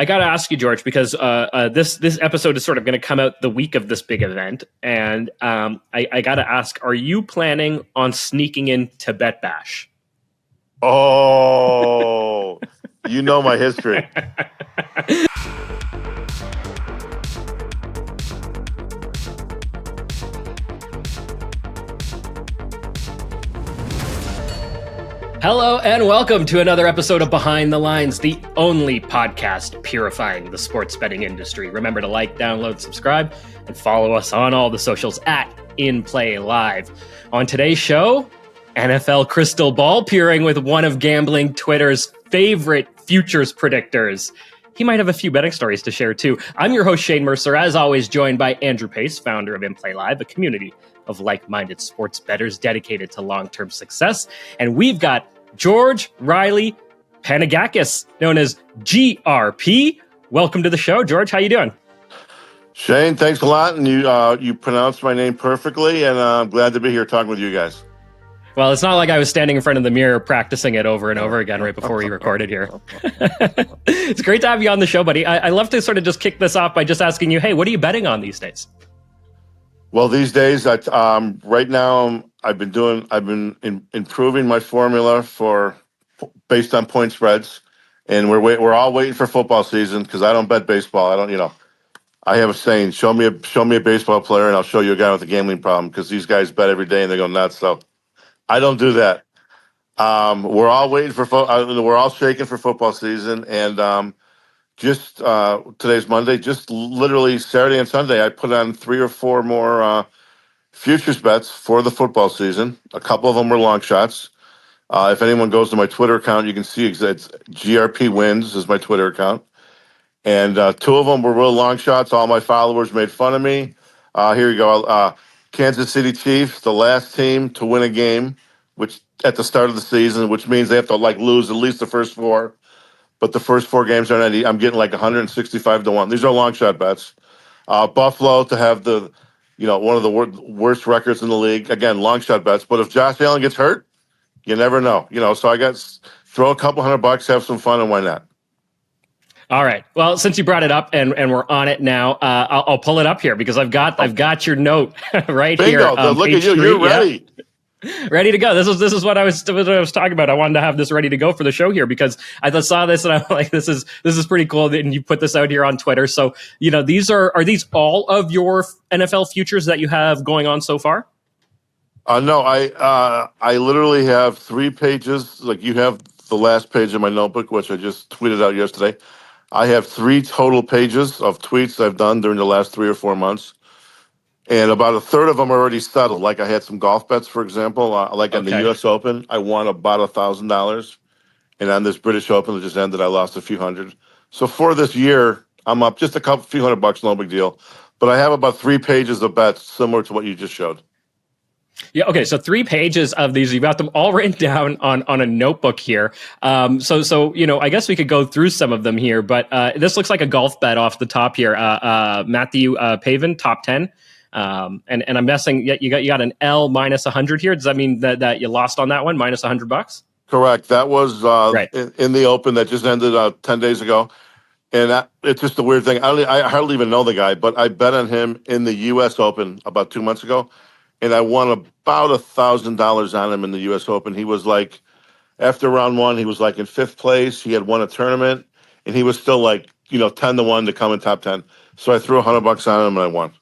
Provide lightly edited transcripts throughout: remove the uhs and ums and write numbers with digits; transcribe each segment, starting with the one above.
I got to ask you, George, because this episode is sort of going to come out the week of this big event, and I got to ask: are you planning on sneaking in to Bet Bash? Oh, you know my history. Hello and welcome to another episode of Behind the Lines, the only podcast purifying the sports betting industry. Remember to like, download, subscribe, and follow us on all the socials at InPlayLive. On today's show, NFL crystal ball peering with one of gambling Twitter's favorite futures predictors. He might have a few betting stories to share too. I'm your host, Shane Mercer, as always joined by Andrew Pace, founder of InPlayLive, a community of like-minded sports bettors dedicated to long-term success. And we've got George Riley Panagakis, known as GRP. Welcome to the show, George. How you doing? Shane, thanks a lot. And you pronounced my name perfectly, and I'm glad to be here talking with you guys. Well, it's not like I was standing in front of the mirror practicing it over and over again right before we recorded here. It's great to have you on the show, buddy. I love to sort of just kick this off by just asking you, hey, what are you betting on these days? Well, these days, right now, I've been improving my formula based on point spreads, and we're all waiting for football season because I don't bet baseball. I have a saying: show me a baseball player, and I'll show you a guy with a gambling problem. Because these guys bet every day and they go nuts. So I don't do that. We're all waiting for we're all shaking for football season, and just today's Monday. Just literally Saturday and Sunday, I put on 3 or 4 more futures bets for the football season. A couple of them were long shots. If anyone goes to my Twitter account, you can see it's GRP Wins is my Twitter account. And 2 of them were real long shots. All my followers made fun of me. Here you go. Kansas City Chiefs, the last team to win a game, which at the start of the season, which means they have to lose at least the first 4. But the first 4 games are not. I'm getting 165 to 1. These are long shot bets. Buffalo to have one of the worst records in the league. Again, long shot bets. But if Josh Allen gets hurt, you never know. So I got throw a couple $100, have some fun, and why not? All right. Well, since you brought it up and we're on it now, I'll pull it up here because I've got your note right Bingo. here. Look at you. 3. You're ready. Yeah. Ready to go. This is what I was talking about. I wanted to have this ready to go for the show here because I saw this and I'm like, this is pretty cool. And you put this out here on Twitter. So, these are these all of your NFL futures that you have going on so far? No, I literally have 3 pages. Like you have the last page of my notebook, which I just tweeted out yesterday. I have 3 total pages of tweets I've done during the last 3 or 4 months. And about a third of them are already settled. Like I had some golf bets, for example, on the U.S. Open, I won about $1,000. And on this British Open that just ended, I lost a few hundred. So for this year, I'm up just a few $100, no big deal. But I have about 3 pages of bets similar to what you just showed. Yeah. Okay. So 3 pages of these, you've got them all written down on a notebook here. So I guess we could go through some of them here, but this looks like a golf bet off the top here. Matthew Pavin, top 10. And I'm guessing you got an L minus 100 here. Does that mean that you lost on that one, minus $100? Correct. That was right. in the Open that just ended 10 days ago. And it's just a weird thing. I hardly even know the guy, but I bet on him in the U.S. Open about 2 months ago. And I won about $1,000 on him in the U.S. Open. He was after round 1, he was in 5th place. He had won a tournament, and he was still 10 to 1 to come in top 10. So I threw $100 on him and I won.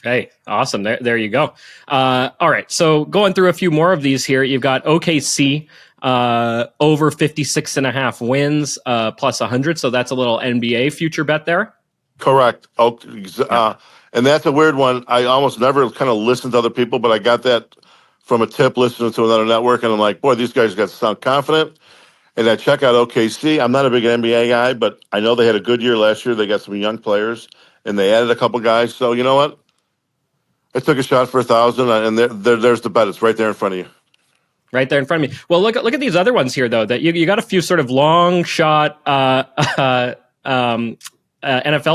Hey, awesome. There you go. All right. So going through a few more of these here, you've got OKC over 56.5 wins plus 100. So that's a little NBA future bet there. Correct. And that's a weird one. I almost never kind of listen to other people, but I got that from a tip listening to another network. And I'm like, boy, these guys got to sound confident. And I check out OKC. I'm not a big NBA guy, but I know they had a good year last year. They got some young players and they added a couple guys. So you know what? I took a shot for 1,000, and there's the bet. It's right there in front of you. Right there in front of me. Well, look at these other ones here, though. That you got a few sort of long shot NFL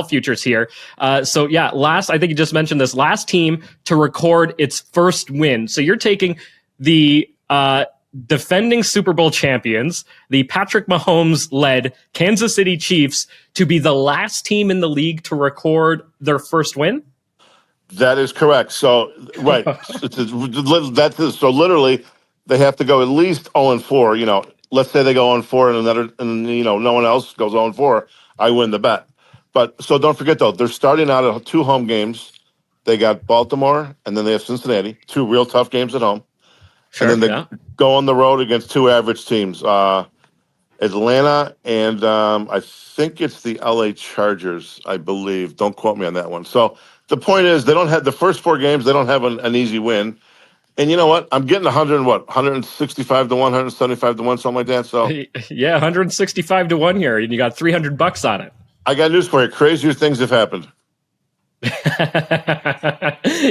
futures here. So yeah, I think you just mentioned this last team to record its first win. So you're taking the defending Super Bowl champions, the Patrick Mahomes-led Kansas City Chiefs, to be the last team in the league to record their first win? That is correct. So, right. So literally, they have to go at least 0-4. Let's say they go 0-4 and no one else goes 0-4. I win the bet. But so don't forget, though, they're starting out at 2 home games. They got Baltimore, and then they have Cincinnati, 2 real tough games at home. Sure, and then they go on the road against 2 average teams, Atlanta, and I think it's the LA Chargers, I believe. Don't quote me on that one. So the point is, they don't have the first 4 games. They don't have an easy win. And you know what? I'm getting 165 to 1, 175 to 1, something like that. So yeah, 165 to 1 here, and you got $300 on it. I got news for you. Crazier things have happened.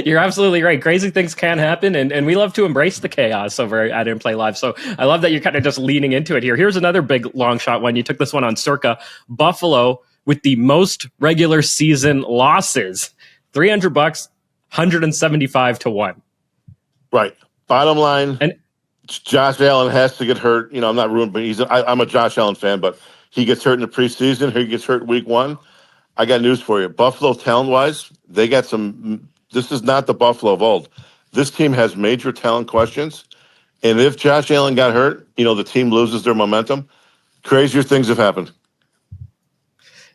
You're absolutely right. Crazy things can happen, and we love to embrace the chaos over at In Play Live. So I love that you're kind of just leaning into it here. Here's another big long shot one. You took this one on Circa. Buffalo with the most regular season losses. $300, 175 to 1. Right. Bottom line, and Josh Allen has to get hurt. I'm not ruined, but I'm a Josh Allen fan, but he gets hurt in the preseason. He gets hurt week 1. I got news for you. Buffalo, talent-wise, they got some. This is not the Buffalo of old. This team has major talent questions, and if Josh Allen got hurt, the team loses their momentum. Crazier things have happened.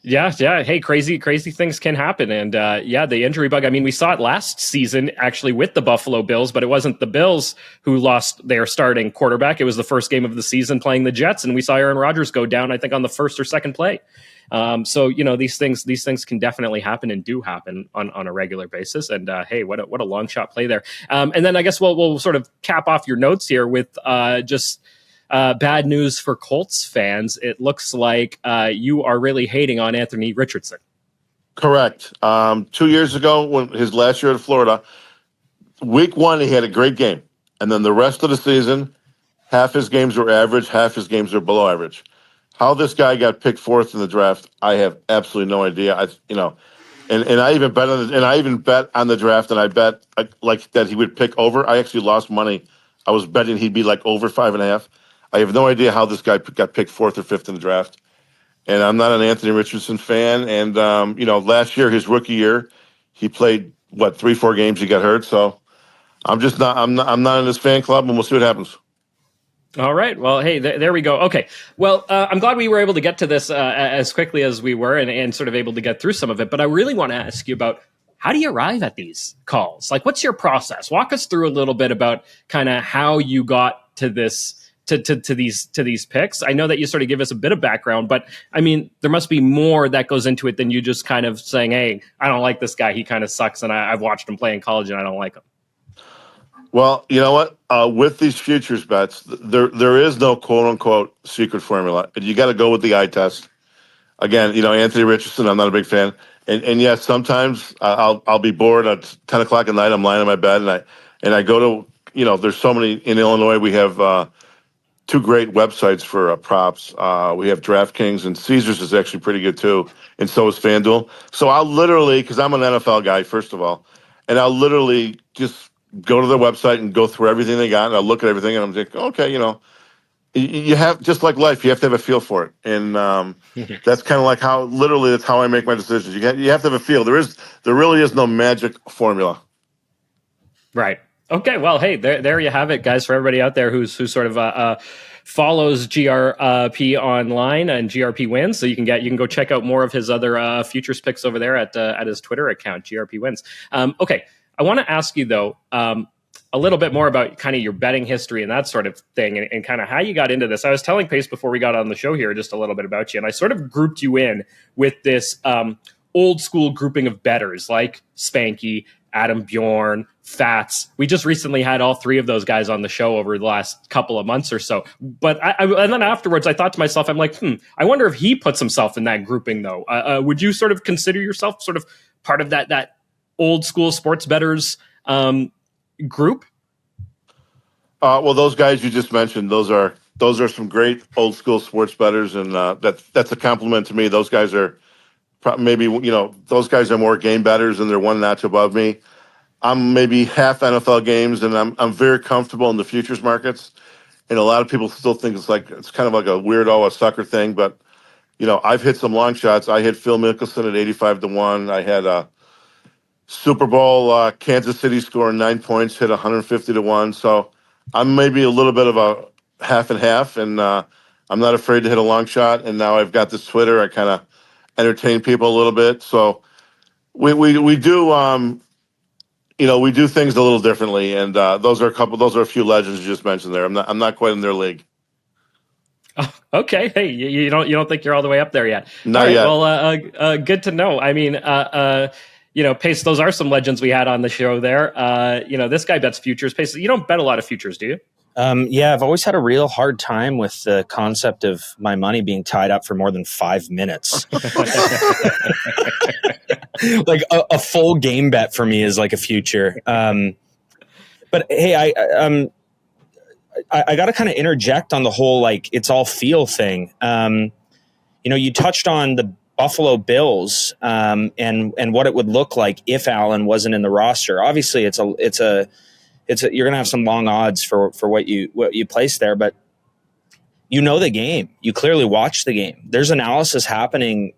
Yeah. Hey, crazy things can happen. And the injury bug. I mean, we saw it last season actually with the Buffalo Bills, but it wasn't the Bills who lost their starting quarterback. It was the first game of the season playing the Jets, and we saw Aaron Rodgers go down, I think, on the first or second play. So these things can definitely happen and do happen on a regular basis. And hey, what a long shot play there. And then I guess we'll sort of cap off your notes here with just bad news for Colts fans. It looks like you are really hating on Anthony Richardson. Correct. 2 years ago, when his last year at Florida, week 1 he had a great game, and then the rest of the season, half his games were average, half his games were below average. How this guy got picked 4th in the draft, I have absolutely no idea. And I even bet on the draft, and I bet like that he would pick over. I actually lost money. I was betting he'd be like over 5.5. I have no idea how this guy got picked 4th or 5th in the draft. And I'm not an Anthony Richardson fan. And last year, his rookie year, he played 3-4 games. He got hurt. So I'm not in this fan club, and we'll see what happens. All right. Well, hey, there we go. Okay. Well, I'm glad we were able to get to this as quickly as we were and sort of able to get through some of it. But I really want to ask you about, how do you arrive at these calls? Like, what's your process? Walk us through a little bit about kind of how you got to this, to these picks. I know that you sort of give us a bit of background, but I mean, there must be more that goes into it than you just kind of saying, hey, I don't like this guy. He kind of sucks. And I've watched him play in college and I don't like him. Well, you know what? With these futures bets, there is no quote unquote secret formula. You got to go with the eye test. Again, Anthony Richardson, I'm not a big fan. And yes, sometimes I'll be bored at 10 o'clock at night. I'm lying in my bed and I go to, there's so many in Illinois. We have 2 great websites for props. We have DraftKings, and Caesars is actually pretty good too. And so is FanDuel. So I'll literally, because I'm an NFL guy, first of all, and I'll literally just go to their website and go through everything they got, and I'll look at everything, and I'm like, okay, you have, just like life, you have to have a feel for it, and that's kind of like that's how I make my decisions. You have to have a feel. There really is no magic formula. Right. Okay. Well, hey, there you have it, guys. For everybody out there who sort of follows GRP online and GRP Wins, so you can go check out more of his other futures picks over there at his Twitter account, GRP Wins. Okay. I want to ask you, though, a little bit more about kind of your betting history and that sort of thing, and kind of how you got into this. I was telling Pace before we got on the show here just a little bit about you, and I sort of grouped you in with this old school grouping of bettors like Spanky, Adam Bjorn, Fats. We just recently had all 3 of those guys on the show over the last couple of months or so. But and then afterwards, I thought to myself, I'm like, I wonder if he puts himself in that grouping, though. Would you sort of consider yourself sort of part of that old school sports bettors group? Well, those guys you just mentioned, those are some great old school sports bettors, and that's a compliment to me. Those guys are maybe those guys are more game bettors, and they're one notch above me. I'm maybe half NFL games, and I'm very comfortable in the futures markets. and a lot of people still think it's kind of like a weirdo, a sucker thing. But I've hit some long shots. I hit Phil Mickelson at 85-1. I had a Super Bowl Kansas City scoring 9 points, hit 150-1. So I'm maybe a little bit of a half and half, and I'm not afraid to hit a long shot. And now I've got this Twitter. I kind of entertain people a little bit. So we do we do things a little differently, and those are a few legends you just mentioned there. I'm not quite in their league. Oh, okay. Hey, you don't think you're all the way up there yet? Not all right. yet. Well, good to know. I mean, Pace, those are some legends we had on the show there. This guy bets futures. Pace, you don't bet a lot of futures, do you? Yeah, I've always had a real hard time with the concept of my money being tied up for more than 5 minutes. Like a full game bet for me is like a future. But hey, I got to kind of interject on the whole, like, it's all feel thing. You touched on the Buffalo Bills and what it would look like if Allen wasn't in the roster. Obviously, you're going to have some long odds for what you place there, but the game. You clearly watch the game. There's analysis happening,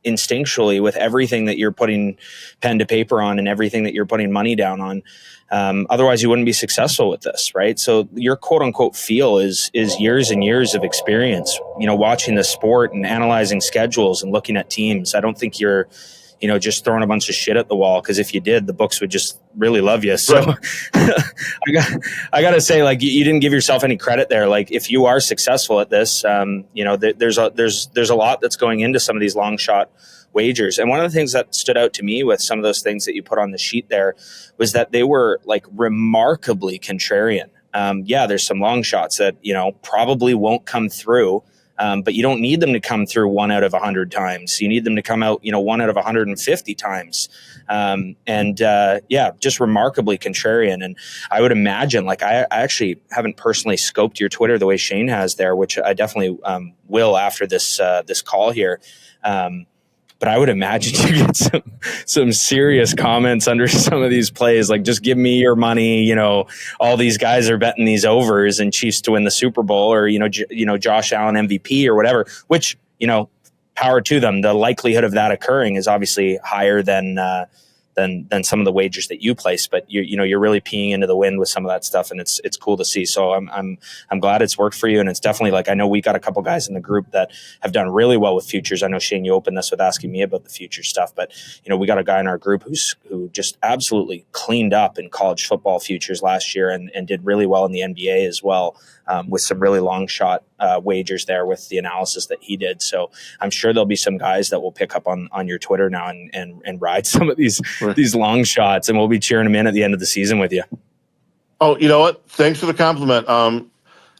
instinctually with everything that you're putting pen to paper on and everything that you're putting money down on. Otherwise, you wouldn't be successful with this, right? So your quote unquote feel is years and years of experience, watching the sport and analyzing schedules and looking at teams. I don't think you're just throwing a bunch of shit at the wall, because if you did, the books would just really love you. So right. I got to say, like, you didn't give yourself any credit there. Like, if you are successful at this, there's a lot that's going into some of these long shot wagers. And one of the things that stood out to me with some of those things that you put on the sheet there was that they were like remarkably contrarian. There's some long shots that, probably won't come through. But you don't need them to come through 1 out of 100 times. You need them to come out, 1 out of 150 times. Just remarkably contrarian. And I would imagine, like, I actually haven't personally scoped your Twitter the way Shane has there, which I definitely will after this call here. But I would imagine you get some serious comments under some of these plays, like, just give me your money. All these guys are betting these overs and Chiefs to win the Super Bowl, or Josh Allen MVP or whatever. Which power to them. The likelihood of that occurring is obviously higher than some of the wagers that you place, but you're really peeing into the wind with some of that stuff, and it's cool to see. So I'm glad it's worked for you, and it's definitely, like, I know we got a couple guys in the group that have done really well with futures. I know, Shane, you opened this with asking me about the future stuff, but we got a guy in our group who just absolutely cleaned up in college football futures last year and did really well in the NBA as well, with some really long shot wagers there with the analysis that he did. So I'm sure there'll be some guys that will pick up on your Twitter now and ride some of these long shots, and we'll be cheering them in at the end of the season with you. Oh, you know what? Thanks for the compliment.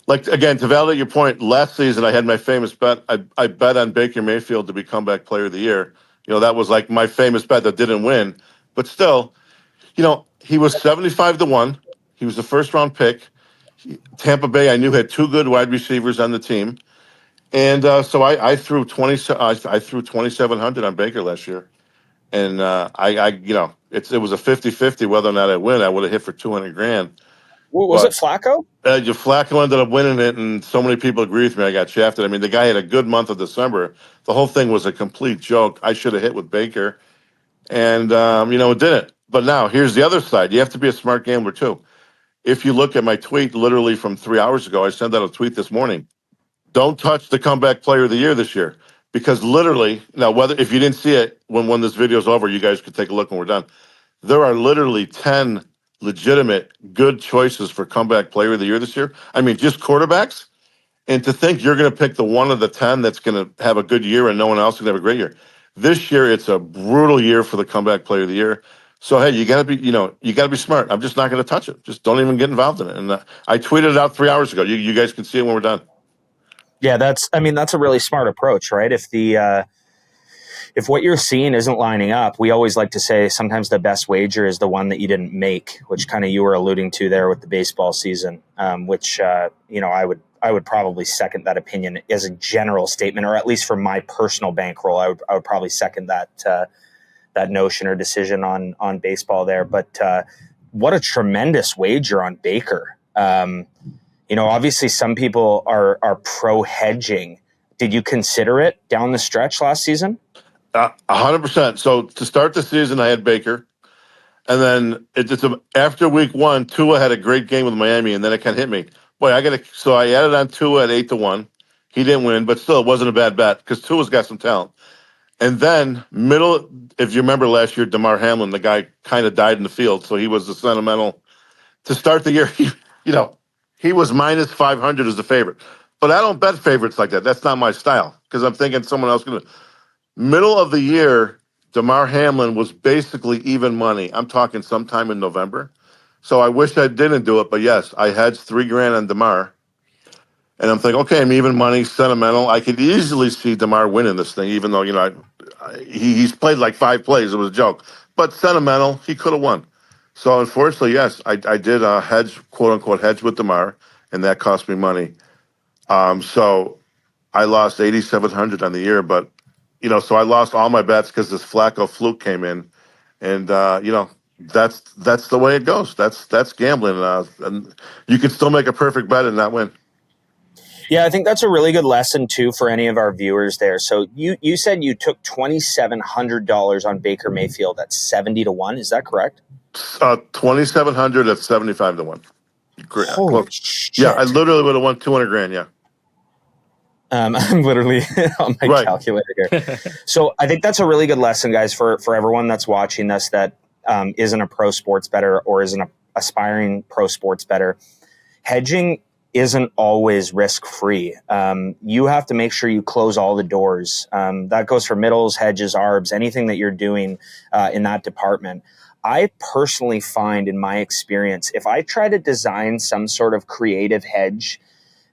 Again, to validate your point, last season I had my famous bet. I bet on Baker Mayfield to be comeback player of the year. That was like my famous bet that didn't win, but still, he was 75-1. He was the first round pick. Tampa Bay, I knew, had 2 good wide receivers on the team, and so I threw 2,700 on Baker last year, and it was a 50-50 whether or not I win. I would have hit for $200,000. Was it Flacco? Flacco ended up winning it, and so many people agree with me. I got shafted. I mean, the guy had a good month of December. The whole thing was a complete joke. I should have hit with Baker, and it didn't. But now here's the other side. You have to be a smart gambler too. If you look at my tweet, literally from 3 hours ago, I sent out a tweet this morning. Don't touch the comeback player of the year this year, because literally now, if you didn't see it when this video's over, you guys could take a look when we're done. There are literally 10 legitimate good choices for comeback player of the year this year. I mean, just quarterbacks. And to think you're going to pick the one of the 10 that's going to have a good year and no one else is going to have a great year. This year, it's a brutal year for the comeback player of the year. So, hey, you got to be smart. I'm just not going to touch it. Just don't even get involved in it. And I tweeted it out 3 hours ago. You guys can see it when we're done. Yeah, that's a really smart approach, right? If what you're seeing isn't lining up, we always like to say sometimes the best wager is the one that you didn't make, which kind of you were alluding to there with the baseball season, which I would probably second that opinion as a general statement, or at least for my personal bankroll, I would probably second that notion or decision on baseball there. But what a tremendous wager on Baker. Obviously some people are pro hedging. Did you consider it down the stretch last season? 100%. So to start the season, I had Baker. And then after week 1, Tua had a great game with Miami, and then it kind of hit me. Boy, so I added on Tua at 8-1. He didn't win, but still, it wasn't a bad bet because Tua's got some talent. And then if you remember last year, Damar Hamlin, the guy kind of died in the field, so he was the sentimental. To start the year, he was minus 500 as the favorite. But I don't bet favorites like that. That's not my style because I'm thinking someone else going to. Middle of the year, Damar Hamlin was basically even money. I'm talking sometime in November. So I wish I didn't do it, but yes, I hedged $3,000 on Damar. And I'm thinking, okay, I'm even money, sentimental. I could easily see Damar winning this thing, even though, he's played like 5 plays. It was a joke. But sentimental, he could have won. So unfortunately, yes, I did hedge, quote unquote, hedge with Damar, and that cost me money. So I lost 8,700 on the year, but so I lost all my bets because this Flacco fluke came in, and that's the way it goes. That's gambling, and you can still make a perfect bet and not win. Yeah, I think that's a really good lesson too for any of our viewers there. So you said you took $2,700 on Baker Mayfield at 70-1. Is that correct? 2,700 at 75-1. Great. Holy shit! Yeah, I literally would have won $200,000. Yeah. I'm literally on my calculator here. So I think that's a really good lesson, guys, for everyone that's watching this that isn't a pro sports bettor or isn't an aspiring pro sports bettor. Hedging isn't always risk-free. You have to make sure you close all the doors. That goes for middles, hedges, arbs, anything that you're doing in that department. I personally find in my experience, if I try to design some sort of creative hedge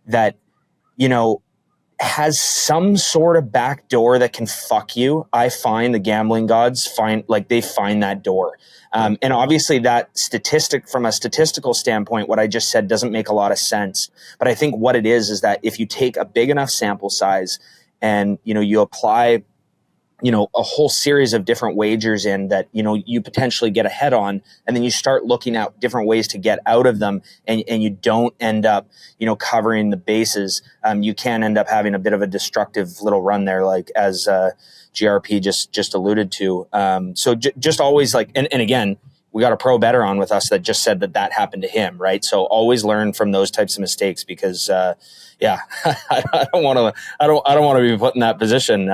that, has some sort of back door that can fuck you, I find the gambling gods find that door. And obviously that from a statistical standpoint, what I just said doesn't make a lot of sense. But I think what it is that if you take a big enough sample size and, you apply, a whole series of different wagers in that, you potentially get ahead on, and then you start looking at different ways to get out of them and you don't end up, covering the bases. You can end up having a bit of a destructive little run there, like as GRP just alluded to. So just always and again, we got a pro bettor on with us that just said that happened to him, right? So always learn from those types of mistakes because, I don't want to be put in that position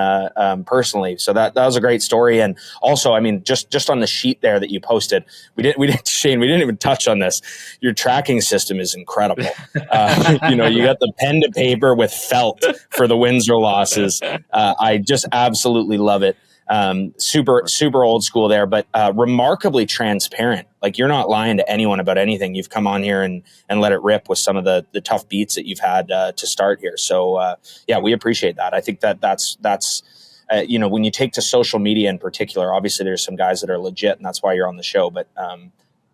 personally. So that was a great story, and also, I mean, just on the sheet there that you posted, we didn't, Shane, we didn't even touch on this. Your tracking system is incredible. You got the pen to paper with felt for the wins or losses. I just absolutely love it. Super old school there, but remarkably transparent. Like, you're not lying to anyone about anything. You've come on here and let it rip with some of the tough beats that you've had to start here. So we appreciate that. I think that's when you take to social media in particular, obviously there's some guys that are legit, and that's why you're on the show. But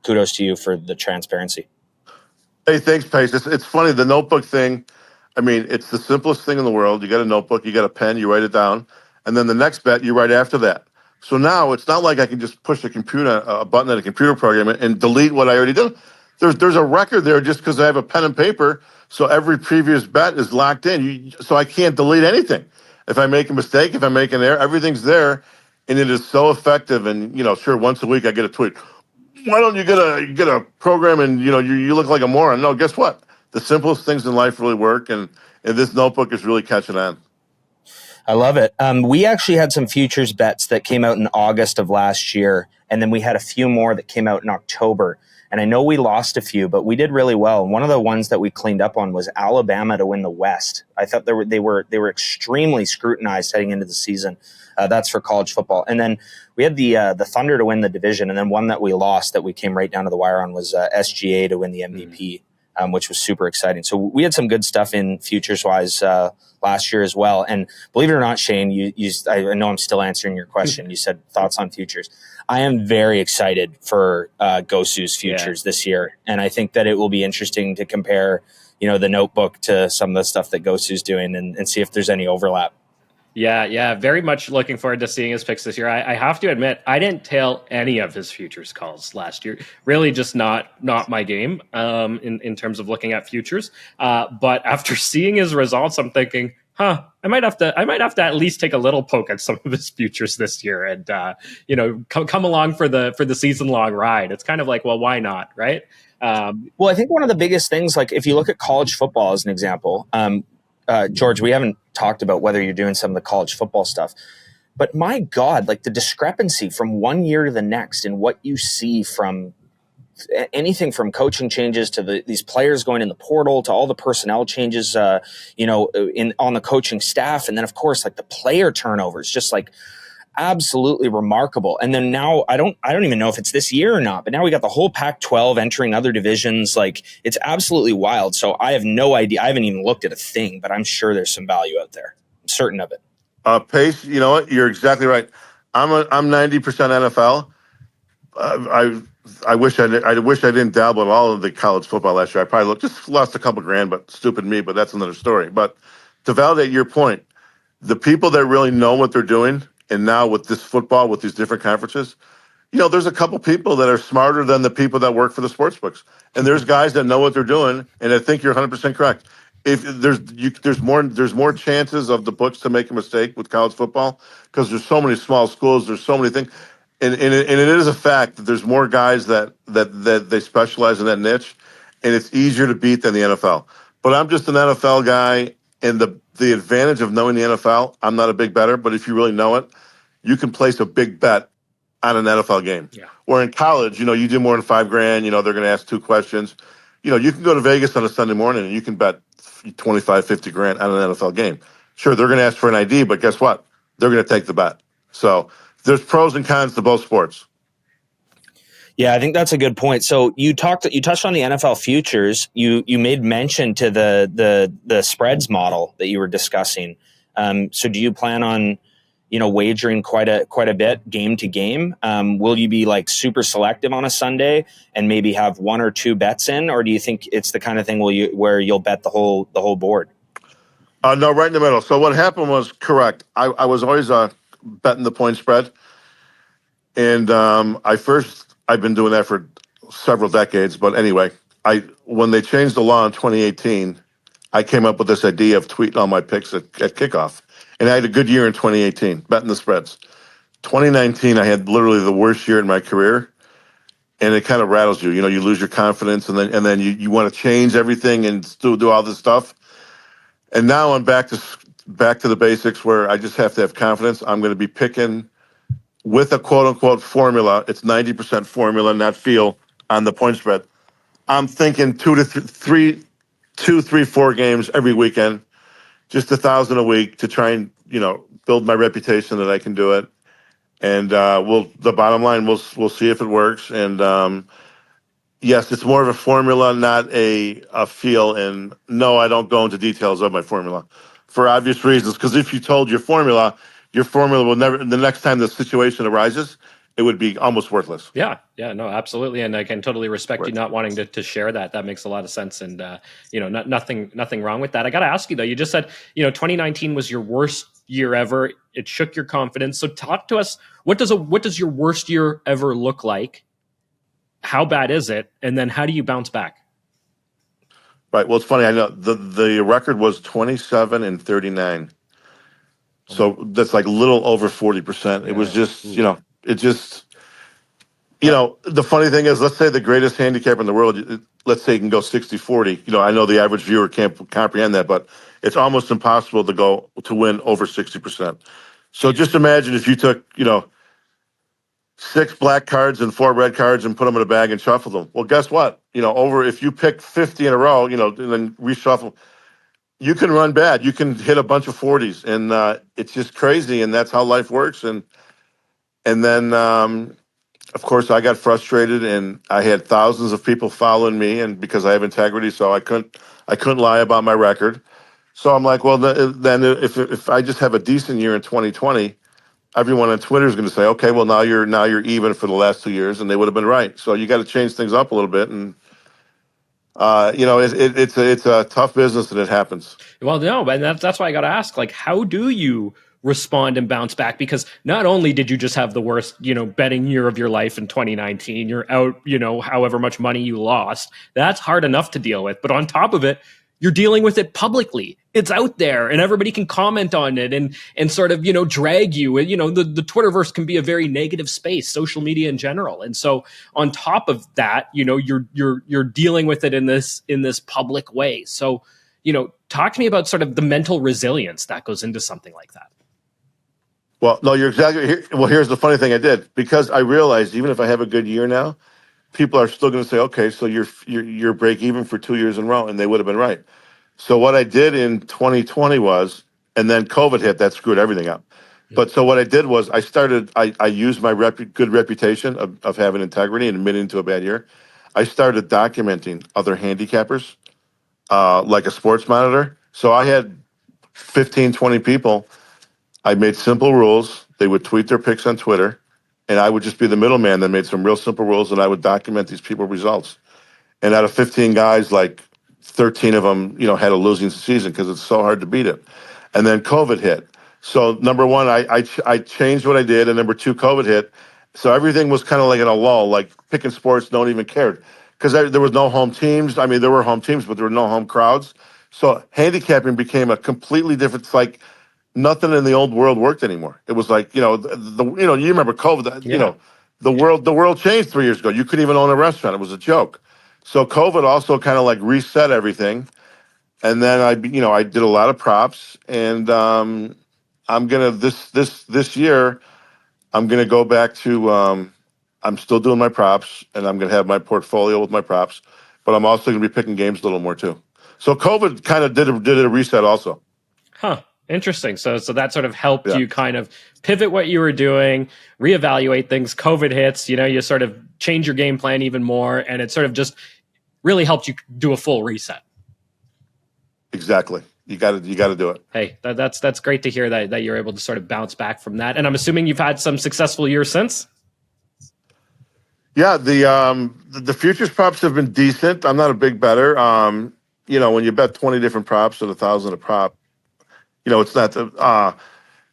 kudos to you for the transparency. Hey, thanks, Pace. It's funny, the notebook thing. I mean, it's the simplest thing in the world. You got a notebook, you got a pen, you write it down. And then the next bet you write after that. So now it's not like I can just push a button at a computer program and delete what I already did. There's a record there just because I have a pen and paper. So every previous bet is locked in. So I can't delete anything. If I make a mistake, if I make an error, everything's there, and it is so effective. And sure, once a week I get a tweet. Why don't you get a program and you look like a moron? No, guess what? The simplest things in life really work, and this notebook is really catching on. I love it. We actually had some futures bets that came out in August of last year, and then we had a few more that came out in October. And I know we lost a few, but we did really well. And one of the ones that we cleaned up on was Alabama to win the West. I thought they were extremely scrutinized heading into the season. That's for college football. And then we had the Thunder to win the division, and then one that we lost that we came right down to the wire on was SGA to win the MVP. Which was super exciting. So we had some good stuff in futures-wise last year as well. And believe it or not, Shane, I know I'm still answering your question. You said thoughts on futures. I am very excited for Gosu's futures this year. And I think that it will be interesting to compare, the notebook to some of the stuff that Gosu's doing and see if there's any overlap. Yeah, very much looking forward to seeing his picks this year. I have to admit, I didn't tail any of his futures calls last year. Really, just not my game in terms of looking at futures. But after seeing his results, I'm thinking, I might have to at least take a little poke at some of his futures this year, and come along for the season long ride. It's kind of like, well, why not, right? Well, I think one of the biggest things, like if you look at college football as an example, George, we haven't talked about whether you're doing some of the college football stuff, but my God, like the discrepancy from one year to the next in what you see from anything from coaching changes to these players going in the portal to all the personnel changes, on the coaching staff. And then of course, like the player turnovers, just like absolutely remarkable. And then now I don't even know if it's this year or not, but now we got the whole Pac-12 entering other divisions. Like it's absolutely wild. So I have no idea. I haven't even looked at a thing, but I'm sure there's some value out there. I'm certain of it. Pace, you know what? You're exactly right. I'm 90% NFL. I wish I didn't dabble in all of the college football last year. I probably just lost a couple grand, but stupid me. But that's another story. But to validate your point, the people that really know what they're doing, and now with this football, with these different conferences, there's a couple people that are smarter than the people that work for the sports books, and there's guys that know what they're doing. And I think you're 100% correct. If there's more chances of the books to make a mistake with college football because there's so many small schools, there's so many things, and it is a fact that there's more guys that they specialize in that niche, and it's easier to beat than the NFL. But I'm just an NFL guy, and the advantage of knowing the NFL, I'm not a big bettor, but if you really know it, you can place a big bet on an NFL game. Yeah. Or in college, you do more than $5,000, they're going to ask 2 questions. You can go to Vegas on a Sunday morning and you can bet 25, 50 grand on an NFL game. Sure, they're going to ask for an ID, but guess what? They're going to take the bet. So there's pros and cons to both sports. Yeah, I think that's a good point. So you touched on the NFL futures. You made mention to the spreads model that you were discussing. So do you plan on, wagering quite a bit game to game? Will you be like super selective on a Sunday and maybe have 1 or 2 bets in, or do you think it's the kind of thing where you'll bet the whole board? No, right in the middle. So what happened was correct. I was always betting the point spread, and I've been doing that for several decades. But anyway, when they changed the law in 2018, I came up with this idea of tweeting all my picks at kickoff. And I had a good year in 2018, betting the spreads. 2019, I had literally the worst year in my career. And it kind of rattles you. You lose your confidence, and then you want to change everything and still do all this stuff. And now I'm back to the basics where I just have to have confidence. I'm going to be picking with a quote unquote formula. It's 90% formula, not feel on the point spread. I'm thinking 2 to 3, 4 games every weekend, just 1,000 a week to try and build my reputation that I can do it. And the bottom line, we'll see if it works. And yes, it's more of a formula, not a feel. And no, I don't go into details of my formula for obvious reasons. Because if you told your formula will never. The next time the situation arises, it would be almost worthless. Yeah, no, absolutely, and I can totally respect you not wanting to share that. That makes a lot of sense, and nothing wrong with that. I got to ask you though. You just said 2019 was your worst year ever. It shook your confidence. So talk to us. What does your worst year ever look like? How bad is it? And then how do you bounce back? Right. Well, it's funny. I know the record was 27-39. So that's like a little over 40%. It was just, the funny thing is, let's say the greatest handicapper in the world, let's say he can go 60-40. I know the average viewer can't comprehend that, but it's almost impossible to win over 60%. So just imagine if you took, 6 black cards and 4 red cards and put them in a bag and shuffled them. Well, guess what? If you pick 50 in a row, and then reshuffle, you can run bad. You can hit a bunch of 40s, and it's just crazy. And that's how life works. And then, of course, I got frustrated, and I had thousands of people following me, and because I have integrity, so I couldn't lie about my record. So I'm like, well, then if I just have a decent year in 2020, everyone on Twitter is going to say, okay, well, now you're even for the last 2 years, and they would have been right. So you got to change things up a little bit, and it's a tough business, and it happens. Well, no, but that's why I got to ask, like, how do you respond and bounce back? Because not only did you just have the worst, betting year of your life in 2019, you're out, however much money you lost. That's hard enough to deal with. But on top of it, you're dealing with it publicly. It's out there and everybody can comment on it and sort of, drag you. The Twitterverse can be a very negative space, social media in general. And so on top of that, you're dealing with it in this public way. So, talk to me about sort of the mental resilience that goes into something like that. Well, no, you're exactly. Well, here's the funny thing I did, because I realized even if I have a good year now, people are still going to say, okay, so you're break even for 2 years in a row, and they would have been right. So what I did in 2020 was, and then COVID hit, that screwed everything up. But so what I did was I used my good reputation of having integrity and admitting to a bad year. I started documenting other handicappers, like a sports monitor. So I had 15, 20 people. I made simple rules. They would tweet their picks on Twitter, and I would just be the middleman that made some real simple rules, and I would document these people's results. And out of 15 guys, like 13 of them, had a losing season because it's so hard to beat it. And then COVID hit. So number one, I changed what I did, and number two, COVID hit. So everything was kind of like in a lull, like picking sports, no one even cared. Because there was no home teams. I mean, there were home teams, but there were no home crowds. So handicapping became a completely different, it's like nothing in the old world worked anymore. It was like, you remember COVID, the world changed 3 years ago. You couldn't even own a restaurant. It was a joke. So COVID also kind of like reset everything. And then I did a lot of props, and I'm gonna this year I'm gonna go back to I'm still doing my props, and I'm gonna have my portfolio with my props, but I'm also gonna be picking games a little more too. So COVID kind of did a reset also. Huh. Interesting. So that sort of helped you kind of pivot what you were doing, reevaluate things. COVID hits, you sort of change your game plan even more, and it sort of just really helped you do a full reset. Exactly. You got to do it. Hey, that's great to hear that you're able to sort of bounce back from that. And I'm assuming you've had some successful years since. Yeah, the futures props have been decent. I'm not a big bettor. When you bet 20 different props at $1,000 a prop, it's not the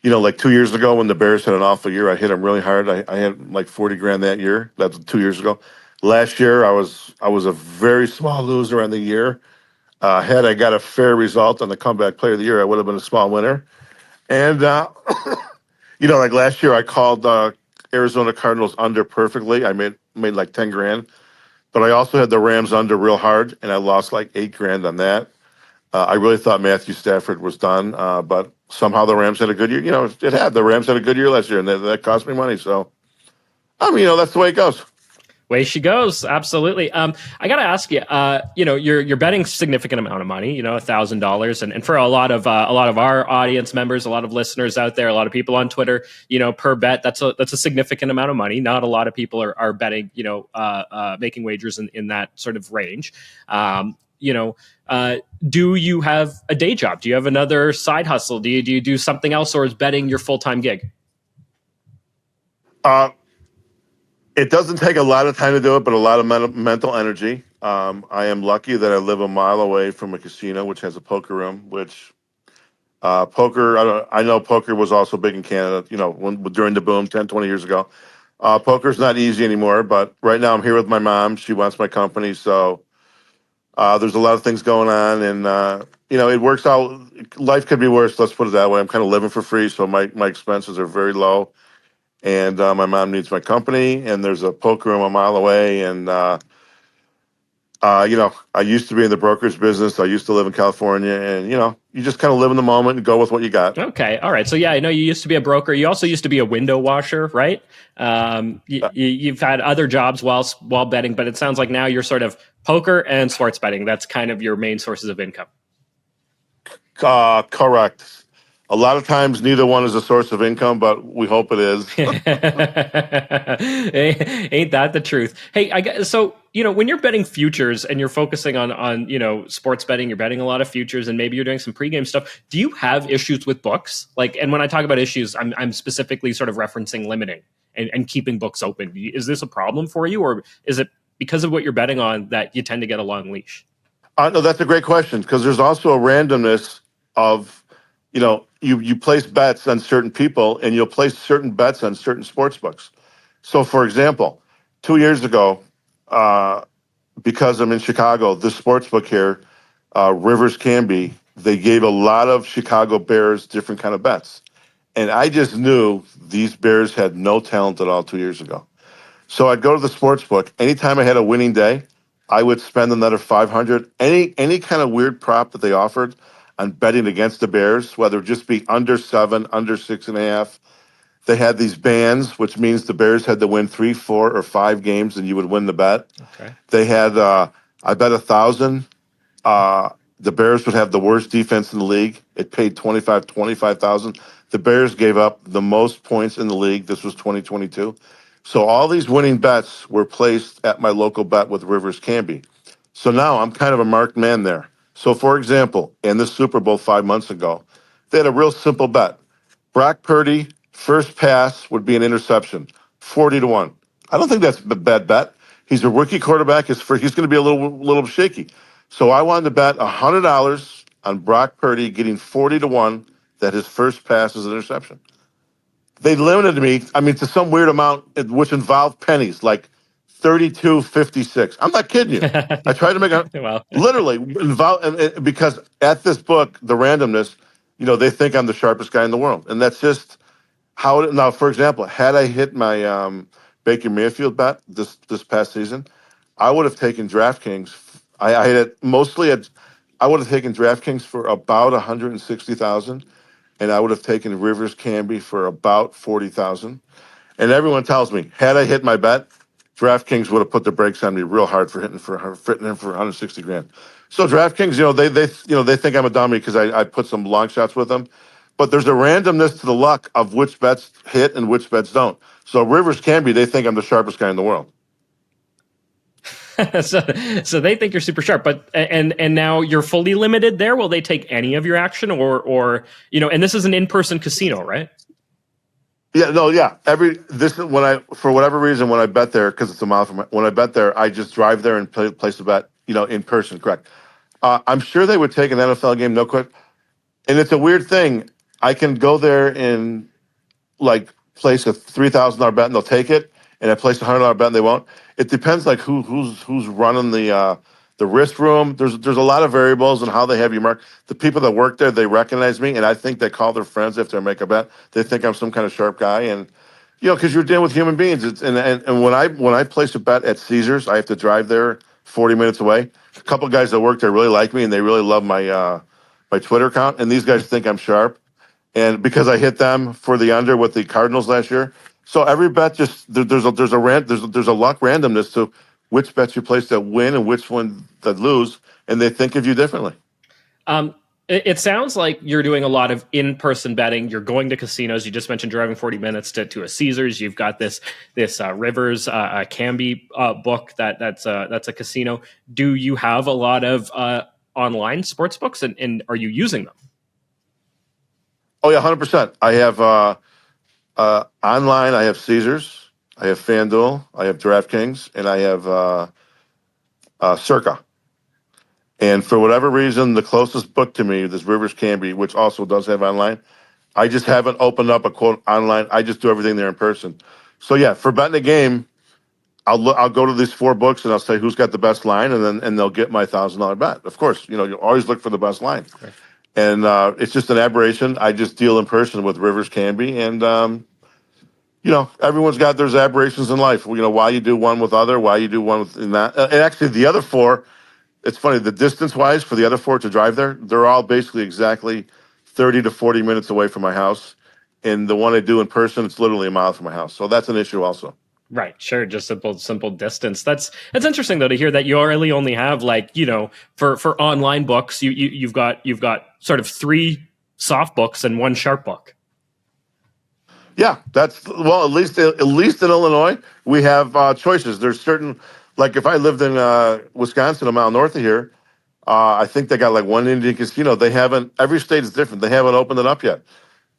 like 2 years ago when the Bears had an awful year, I hit them really hard. I had like 40 grand that year. That's 2 years ago. Last year, I was a very small loser on the year. Had I got a fair result on the comeback player of the year, I would have been a small winner. And like last year, I called Arizona Cardinals under perfectly. I made like 10 grand, but I also had the Rams under real hard, and I lost like 8 grand on that. I really thought Matthew Stafford was done, but somehow the Rams had a good year. The Rams had a good year last year, and that cost me money. So, that's the way it goes. Way she goes. Absolutely. I got to ask you, you're betting significant amount of money, $1,000. And for a lot of our audience members, a lot of listeners out there, a lot of people on Twitter, per bet, that's a significant amount of money. Not a lot of people are betting, making wagers in that sort of range. Do you have a day job? Do you have another side hustle? Do you do something else, or is betting your full-time gig? It doesn't take a lot of time to do it, but a lot of mental energy. I am lucky that I live a mile away from a casino, which has a poker room, which poker, I know poker was also big in Canada, during the boom 10, 20 years ago. Poker's not easy anymore, but right now I'm here with my mom. She wants my company. So there's a lot of things going on, and, it works out. Life could be worse. Let's put it that way. I'm kind of living for free. So my expenses are very low. And my mom needs my company, and there's a poker room a mile away. And, I used to be in the brokerage business. I used to live in California, and, you just kind of live in the moment and go with what you got. Okay. All right. So, yeah, I know you used to be a broker. You also used to be a window washer, right? You've had other jobs while betting, but it sounds like now you're sort of poker and sports betting. That's kind of your main sources of income. Correct. A lot of times, neither one is a source of income, but we hope it is. Ain't that the truth? Hey, so when you're betting futures and you're focusing on sports betting, you're betting a lot of futures, and maybe you're doing some pregame stuff. Do you have issues with books? And when I talk about issues, I'm specifically sort of referencing limiting and keeping books open. Is this a problem for you, or is it because of what you're betting on that you tend to get a long leash? No, that's a great question, because there's also a randomness of you place bets on certain people, and you'll place certain bets on certain sports books. So, for example, 2 years ago, because I'm in Chicago, the sports book here, Rivers Canby, they gave a lot of Chicago Bears different kind of bets. And I just knew these Bears had no talent at all 2 years ago. So I'd go to the sports book. Anytime I had a winning day, I would spend another 500. Any kind of weird prop that they offered on betting against the Bears, whether it just be under 7, under 6.5. They had these bands, which means the Bears had to win 3, 4, or 5 games, and you would win the bet. Okay. They had, I bet 1,000. The Bears would have the worst defense in the league. It paid 25,000. The Bears gave up the most points in the league. This was 2022. So all these winning bets were placed at my local bet with Rivers Canby. So now I'm kind of a marked man there. So, for example, in the Super Bowl 5 months ago, they had a real simple bet. Brock Purdy, first pass would be an interception, 40-1. I don't think that's a bad bet. He's a rookie quarterback. He's going to be a little shaky. So I wanted to bet $100 on Brock Purdy getting 40-1 that his first pass is an interception. They limited me, to some weird amount, which involved pennies, like 32.56. I'm not kidding you. I tried to make a Wow. literally because at this book, the randomness, they think I'm the sharpest guy in the world, and that's just how it. Now, for example, had I hit my Baker Mayfield bet this past season, I would have taken DraftKings. I had it mostly at. I would have taken DraftKings for about 160,000, and I would have taken Rivers Canby for about 40,000. And everyone tells me, had I hit my bet, DraftKings would have put the brakes on me real hard for hitting him for 160 grand. So DraftKings, they think I'm a dummy because I put some long shots with them, but there's a randomness to the luck of which bets hit and which bets don't. So Rivers Canby, they think I'm the sharpest guy in the world. so they think you're super sharp, but and now you're fully limited there. Will they take any of your action, or and this is an in-person casino, right? Yeah, no, yeah. This is when for whatever reason, when I bet there, because it's a mile from when I bet there, I just drive there and place a bet, in person. Correct. I'm sure they would take an NFL game, no quick. And it's a weird thing. I can go there and place a $3,000 bet and they'll take it, and I place $100 bet and they won't. It depends who's running the wrist room. There's a lot of variables and how they have you marked. The people that work there, they recognize me, and I think they call their friends if they make a bet. They think I'm some kind of sharp guy, and because you're dealing with human beings. And when I place a bet at Caesars, I have to drive there 40 minutes away. A couple of guys that work there really like me, and they really love my Twitter account. And these guys think I'm sharp, and because I hit them for the under with the Cardinals last year. So every bet there's a luck randomness to which bets you place that win and which one that lose, and they think of you differently. It sounds like you're doing a lot of in-person betting. You're going to casinos. You just mentioned driving 40 minutes to a Caesars. You've got this Rivers Canby book that's a casino. Do you have a lot of online sports books, and are you using them? Oh yeah, 100%. I have online. I have Caesars. I have FanDuel. I have DraftKings, and I have Circa. And for whatever reason, the closest book to me, this Rivers Canby, which also does have online, I just haven't opened up a quote online. I just do everything there in person. So yeah, for betting a game, I'll go to these 4 books and I'll say who's got the best line, and they'll get my $1,000 bet. Of course, you always look for the best line, okay. And it's just an aberration. I just deal in person with Rivers Canby, and everyone's got their aberrations in life. Why you do one with other, why you do one with that, and actually the other 4. It's funny, the distance-wise for the other 4 to drive there, they're all basically exactly 30 to 40 minutes away from my house. And the one I do in person, it's literally a mile from my house. So that's an issue also. Right, sure, just simple distance. That's interesting though to hear that you really only have for online books, you've got sort of 3 soft books and 1 sharp book. Yeah, at least in Illinois, we have choices. There's certain, like if I lived in Wisconsin, a mile north of here, I think they got one Indian casino. They haven't. Every state is different. They haven't opened it up yet.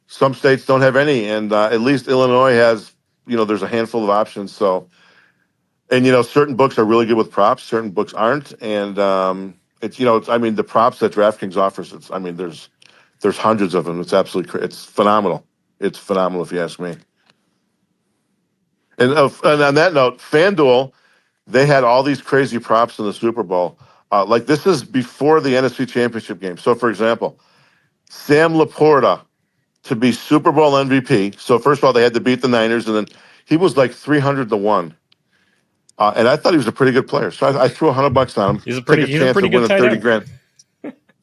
Some states don't have any, and at least Illinois has. There's a handful of options. So, and certain books are really good with props. Certain books aren't, and the props that DraftKings offers. There's hundreds of them. It's absolutely it's phenomenal. It's phenomenal if you ask me. And on that note, FanDuel, they had all these crazy props in the Super Bowl. Like this is before the NFC Championship game. So, for example, Sam Laporta to be Super Bowl MVP. So, first of all, they had to beat the Niners, and then he was like 300-1. And I thought he was a pretty good player. So I threw $100 on him. He's a pretty of winning good 30 grand.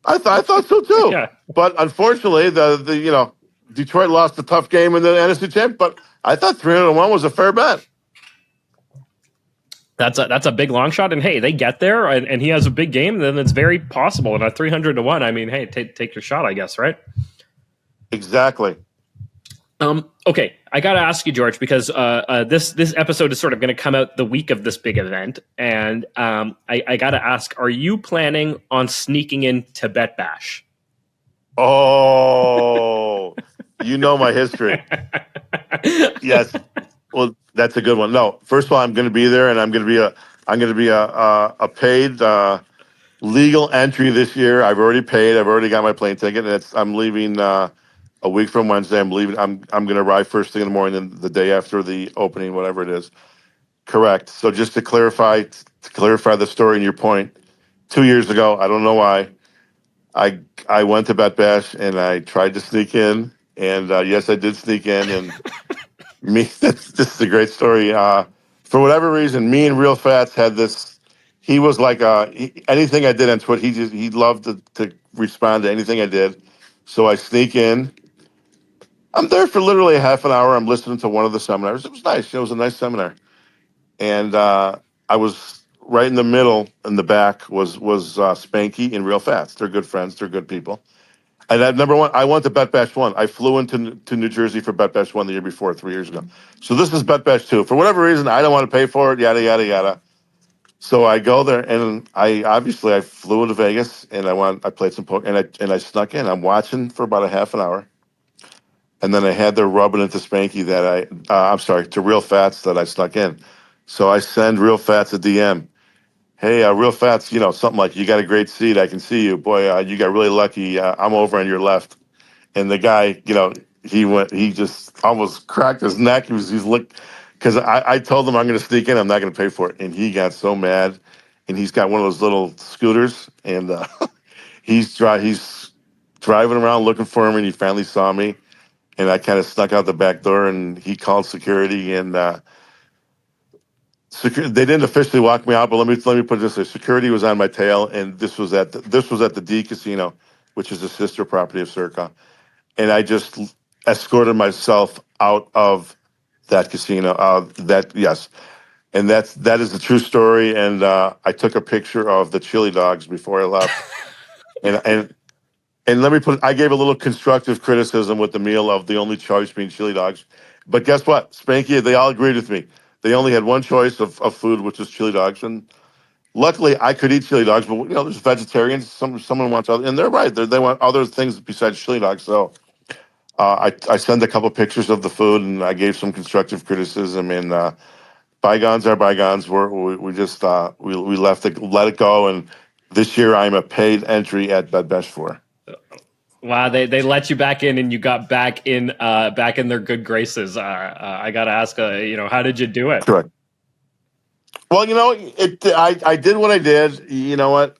I thought so too. Yeah. But unfortunately, the Detroit lost a tough game in the NFC Championship. But I thought 300-1 was a fair bet. That's a big long shot, and hey, they get there, and he has a big game, then it's very possible. And at 300-1, I mean, hey, take your shot, I guess, right? Exactly. Okay, I got to ask you, George, because this episode is sort of going to come out the week of this big event, and I got to ask: are you planning on sneaking in to Bet Bash? Oh, you know my history. Yes. Well, that's a good one. No, first of all, I'm going to be there, and I'm going to be a paid legal entry this year. I've already paid. I've already got my plane ticket, and I'm leaving a week from Wednesday. I'm leaving. I'm going to arrive first thing in the morning, and the day after the opening, whatever it is. Correct. So just to clarify the story and your point, 2 years ago, I don't know why, I went to Bet Bash and I tried to sneak in, and yes, I did sneak in, and. This is a great story. For whatever reason, me and Real Fats had this. He was like anything I did on Twitter. He loved to respond to anything I did. So I sneak in. I'm there for literally a half an hour. I'm listening to one of the seminars. It was nice. It was a nice seminar, and I was right in the middle. In the back was Spanky and Real Fats. They're good friends. They're good people. And that number one, I went to Bet Bash 1. I flew into New Jersey for Bet Bash 1 the year before, 3 years ago. So this is Bet Bash 2. For whatever reason, I don't want to pay for it, yada, yada, yada. So I go there, and I flew into Vegas, and I played some poker, and I snuck in. I'm watching for about a half an hour. And then I had there rubbing into Spanky to Real Fats that I snuck in. So I send Real Fats a DM. Hey, Real Fats, something like, you got a great seat. I can see you. Boy, you got really lucky. I'm over on your left. And the guy, he just almost cracked his neck. He's looked, because I told him I'm going to sneak in. I'm not going to pay for it. And he got so mad. And he's got one of those little scooters. And he's driving around looking for him. And he finally saw me. And I kind of snuck out the back door. And he called security. And they didn't officially walk me out, but let me put it this way: security was on my tail, and this was at the D Casino, which is a sister property of Circa, and I just escorted myself out of that casino. And that is the true story. And I took a picture of the chili dogs before I left, and let me I gave a little constructive criticism with the meal of the only choice being chili dogs, but guess what, Spanky? They all agreed with me. They only had one choice of food, which was chili dogs, and luckily I could eat chili dogs. But there's vegetarians. Someone wants other, and they're right. They want other things besides chili dogs. So I sent a couple pictures of the food, and I gave some constructive criticism. And bygones are bygones. We just we let it go. And this year I'm a paid entry at Bet Bash 4. Wow, they let you back in, and you got back in their good graces. I got to ask, how did you do it? Correct. Well, I did what I did. You know what?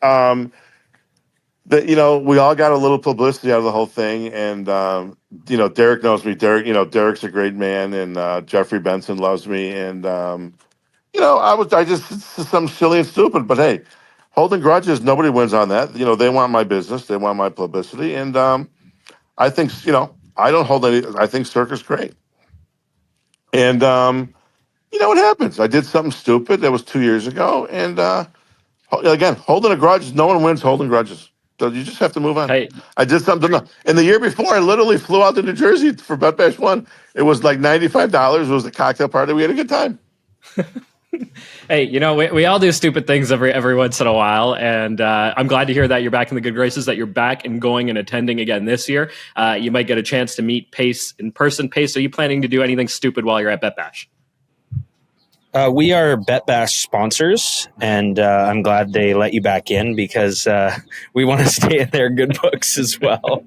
We all got a little publicity out of the whole thing, and Derek knows me. Derek's a great man, and Jeffrey Benson loves me, and it's something silly and stupid, but hey, holding grudges, nobody wins on that. They want my business, they want my publicity, and I think I don't hold any. I think Circa's great, and what happens? I did something stupid. That was 2 years ago, and again, holding a grudge, no one wins holding grudges. So you just have to move on. Hey, I did something. And the year before, I literally flew out to New Jersey for Bet Bash 1. It was like $95. It was a cocktail party. We had a good time. Hey, we all do stupid things every once in a while, and I'm glad to hear that you're back in the good graces, that you're back and going and attending again this year. You might get a chance to meet Pace in person. Pace, are you planning to do anything stupid while you're at Bet Bash? We are BetBash sponsors, and I'm glad they let you back in because we want to stay in their good books as well.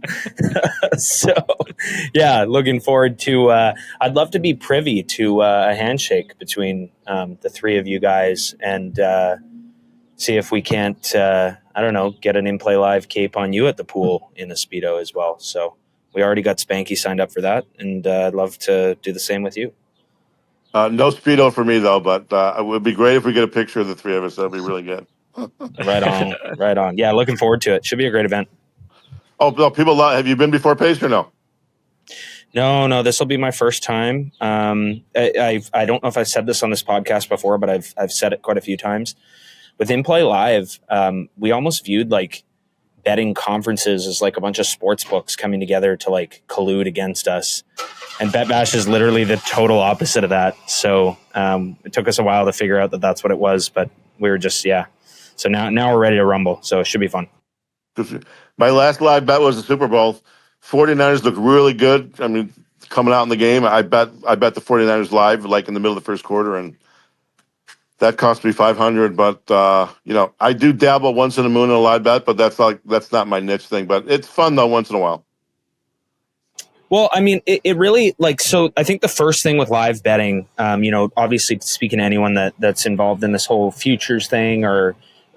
So, yeah, looking forward to. I'd love to be privy to a handshake between the three of you guys and see if we can't, I don't know, get an In-Play Live cape on you at the pool in a Speedo as well. So we already got Spanky signed up for that, and I'd love to do the same with you. No Speedo for me, though, but it would be great if we get a picture of the three of us. That'd be really good. Right on, right on. Yeah, looking forward to it. Should be a great event. Oh, no, people love. Have you been before, Pace, or no? No, this will be my first time. I don't know if I've said this on this podcast before, but I've said it quite a few times. With In-Play Live, we almost viewed like betting conferences as like a bunch of sports books coming together to like collude against us. And BetBash is literally the total opposite of that. So it took us a while to figure out that that's what it was, but we were just, yeah. So now we're ready to rumble. So it should be fun. My last live bet was the Super Bowl. 49ers look really good. I mean, coming out in the game, I bet the 49ers live like in the middle of the first quarter, and that cost me $500. But I do dabble once in a moon in a live bet, but that's not my niche thing. But it's fun though once in a while. Well, I mean, it really so I think the first thing with live betting, obviously speaking to anyone that's involved in this whole futures thing or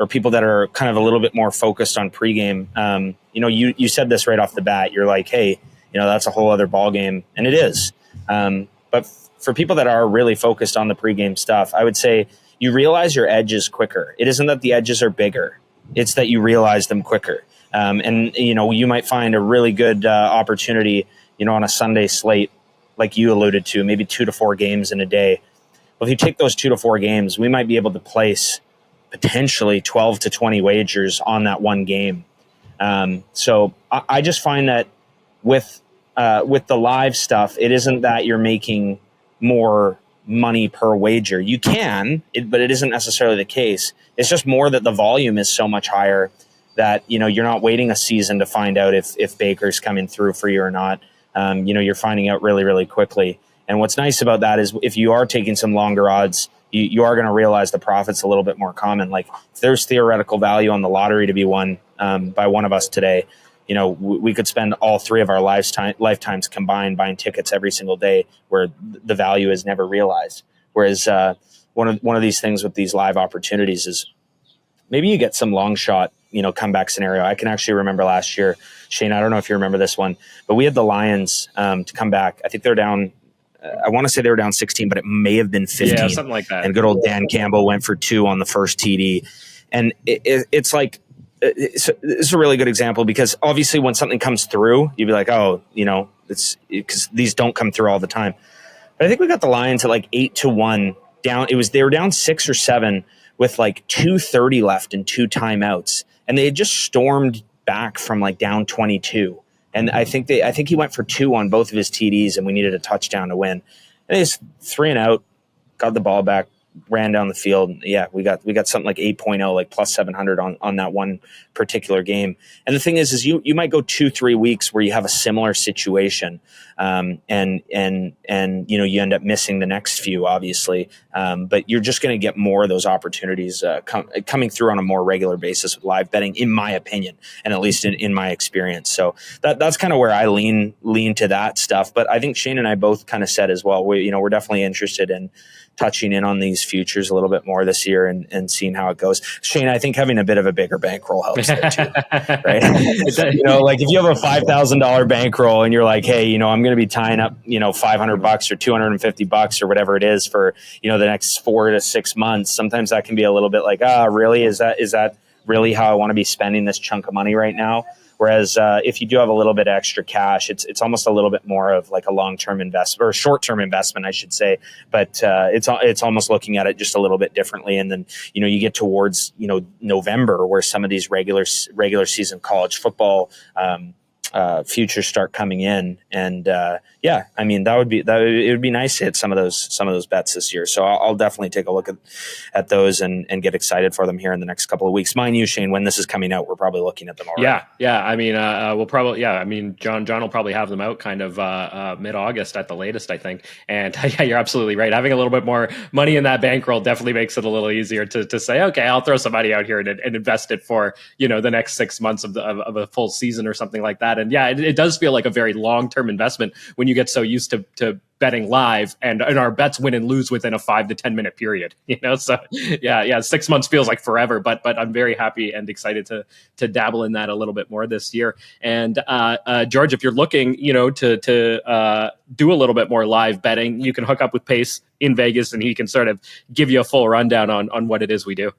people that are kind of a little bit more focused on pregame, you said this right off the bat. You're like, hey, that's a whole other ball game. And it is. But for people that are really focused on the pregame stuff, I would say you realize your edges quicker. It isn't that the edges are bigger. It's that you realize them quicker. And you might find a really good opportunity on a Sunday slate, like you alluded to, maybe 2 to 4 games in a day. Well, if you take those 2 to 4 games, we might be able to place potentially 12 to 20 wagers on that one game. So I just find that with the live stuff, it isn't that you're making more money per wager. You can, but it isn't necessarily the case. It's just more that the volume is so much higher that, you're not waiting a season to find out if Baker's coming through for you or not. You're finding out really, really quickly. And what's nice about that is if you are taking some longer odds, you are going to realize the profit's a little bit more common. Like if there's theoretical value on the lottery to be won by one of us today, we could spend all 3 of our lifetimes combined buying tickets every single day where the value is never realized. Whereas one of these things with these live opportunities is maybe you get some long shot, comeback scenario. I can actually remember last year, Shane, I don't know if you remember this one, but we had the Lions to come back. I think they're down. I want to say they were down 16, but it may have been 15. Yeah, something like that. And good old Dan Campbell went for 2 on the first TD. And it's like, it's a really good example because obviously when something comes through, you'd be like, oh, it's because these don't come through all the time. But I think we got the Lions at like 8-1 down. They were down 6 or 7 with like 2:30 left and 2 timeouts. And they had just stormed back from like down 22. And I think he went for 2 on both of his TDs, and we needed a touchdown to win. And they just 3 and out, got the ball back, ran down the field. Yeah, we got something like 8.0, like plus 700 on that one particular game. And the thing is you might go 2-3 weeks where you have a similar situation, and you end up missing the next few, obviously. But you're just going to get more of those opportunities coming through on a more regular basis with live betting, in my opinion, and at least in my experience. So that's kind of where I lean to that stuff. But I think Shane and I both kind of said as well, we're definitely interested in touching in on these futures a little bit more this year and seeing how it goes. Shane, I think having a bit of a bigger bankroll helps there too, right? Like if you have a $5,000 bankroll and you're like, hey, I'm going to be tying up, $500 or $250 or whatever it is for, the next 4 to 6 months. Sometimes that can be a little bit like, really? Is that really how I want to be spending this chunk of money right now? Whereas if you do have a little bit extra cash, it's almost a little bit more of like a long-term investment or a short-term investment, I should say. But it's almost looking at it just a little bit differently. And then, you get towards, November where some of these regular season college football futures start coming in. And yeah, I mean, it would be nice to hit some of those bets this year. So I'll definitely take a look at those and get excited for them here in the next couple of weeks. Mind you, Shane, when this is coming out, we're probably looking at them already. Yeah. I mean, we'll probably, I mean, John will probably have them out kind of mid-August at the latest, I think. And yeah, you're absolutely right. Having a little bit more money in that bankroll definitely makes it a little easier to say, okay, I'll throw some money out here and invest it for, the next 6 months of a full season or something like that. And yeah, it does feel like a very long-term investment when you get so used to betting live and our bets win and lose within a 5 to 10 minute period, so yeah, 6 months feels like forever, but I'm very happy and excited to dabble in that a little bit more this year. And George, if you're looking, to do a little bit more live betting, you can hook up with Pace in Vegas and he can sort of give you a full rundown on what it is we do.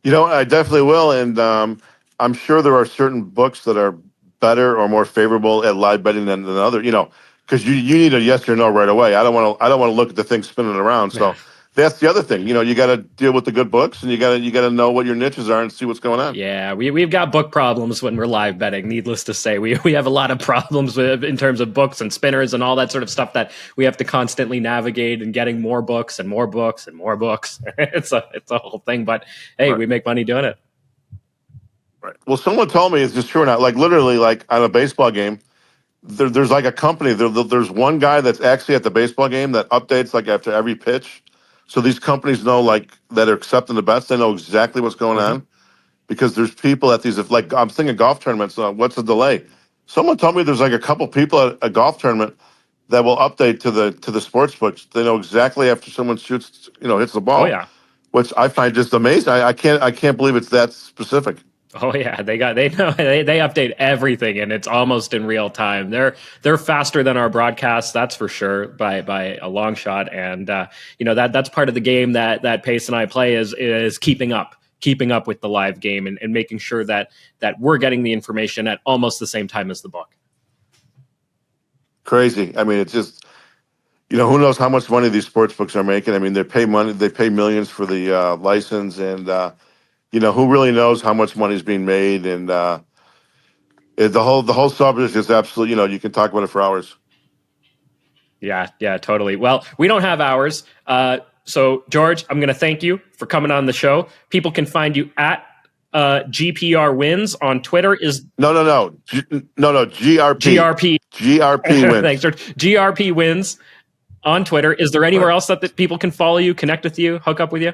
I definitely will. And I'm sure there are certain books that are better or more favorable at live betting than other, because you need a yes or no right away. I don't want to look at the thing spinning around. So that's the other thing. You got to deal with the good books, and you got to know what your niches are and see what's going on. Yeah, we've got book problems when we're live betting. Needless to say, we have a lot of problems in terms of books and spinners and all that sort of stuff that we have to constantly navigate and getting more books and more books and more books. It's a whole thing. But hey, right. We make money doing it. Right. Well, someone told me, is this true or not? Like literally, like on a baseball game, there's like a company. There's one guy that's actually at the baseball game that updates like after every pitch. So these companies know like that are accepting the bets. They know exactly what's going on because there's people at these. If like I'm thinking golf tournaments, what's the delay? Someone told me there's like a couple people at a golf tournament that will update to the sports books. They know exactly after someone shoots, hits the ball. Oh yeah, which I find just amazing. I can't believe it's that specific. Oh yeah, they know they update everything and it's almost in real time. They're faster than our broadcasts, that's for sure, by a long shot. And that's part of the game that Pace and I play is keeping up with the live game and making sure that we're getting the information at almost the same time as the book. Crazy. I mean, it's just who knows how much money these sports books are making. I mean, they pay millions for the license and who really knows how much money is being made, and the whole subject is absolutely, you can talk about it for hours. Yeah, totally. Well, we don't have hours. So George, I'm going to thank you for coming on the show. People can find you at GPR Wins on Twitter. No, GRP Wins. Thanks, George. GRP Wins on Twitter. Is there anywhere else that people can follow you, connect with you, hook up with you?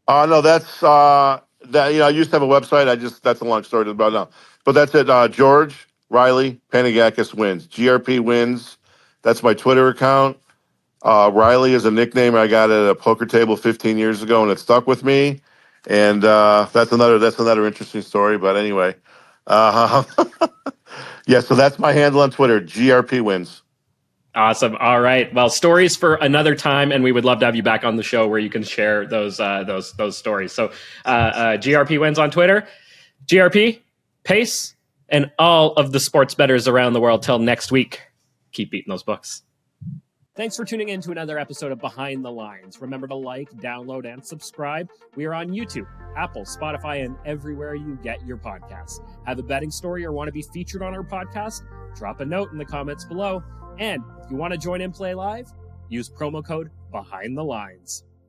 No, that's that. I used to have a website. That's a long story about now. But that's it. George Riley Panagakis Wins. GRP Wins. That's my Twitter account. Riley is a nickname I got at a poker table 15 years ago, and it stuck with me. And that's another interesting story. But anyway, yeah. So that's my handle on Twitter. GRP Wins. Awesome. All right. Well, stories for another time, and we would love to have you back on the show where you can share those stories. So, GRP Wins on Twitter, GRP, Pace, and all of the sports bettors around the world. Till next week, keep beating those books. Thanks for tuning in to another episode of Behind the Lines. Remember to like, download, and subscribe. We are on YouTube, Apple, Spotify, and everywhere you get your podcasts. Have a betting story or want to be featured on our podcast? Drop a note in the comments below. And if you want to join in play live, use promo code Behind the Lines.